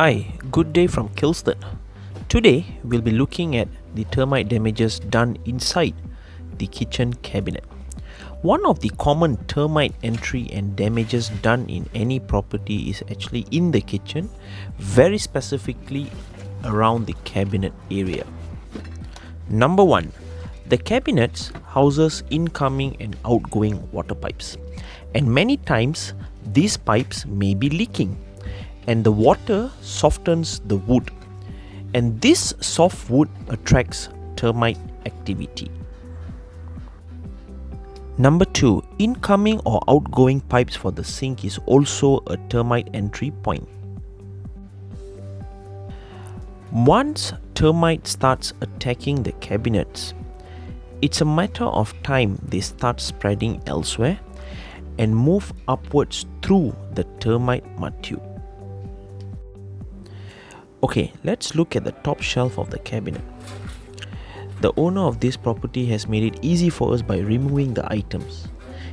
Hi, good day from Kilston. Today we'll be looking at the termite damages done inside the kitchen cabinet. One of the common termite entry and damages done in any property is actually in the kitchen, very specifically around the cabinet area. Number 1. The cabinets houses incoming and outgoing water pipes, and many times these pipes may be leaking, and the water softens the wood, and this soft wood attracts termite activity. Number 2. Incoming or outgoing pipes for the sink is also a termite entry point. Once termite starts attacking the cabinets, it's a matter of time they start spreading elsewhere and move upwards through the termite mudtube. Okay, let's look at the top shelf of the cabinet. The owner of this property has made it easy for us by removing the items.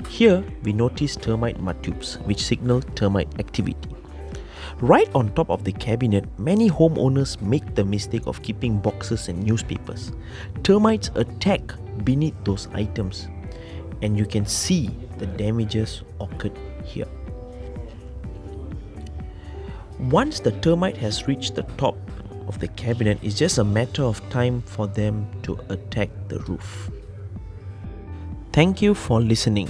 Here we notice termite mudtubes which signal termite activity. Right on top of the cabinet, many homeowners make the mistake of keeping boxes and newspapers. Termites attack beneath those items, and you can see the damages occurred here. Once the termite has reached the top of the cabinet, it's just a matter of time for them to attack the roof. Thank you for listening.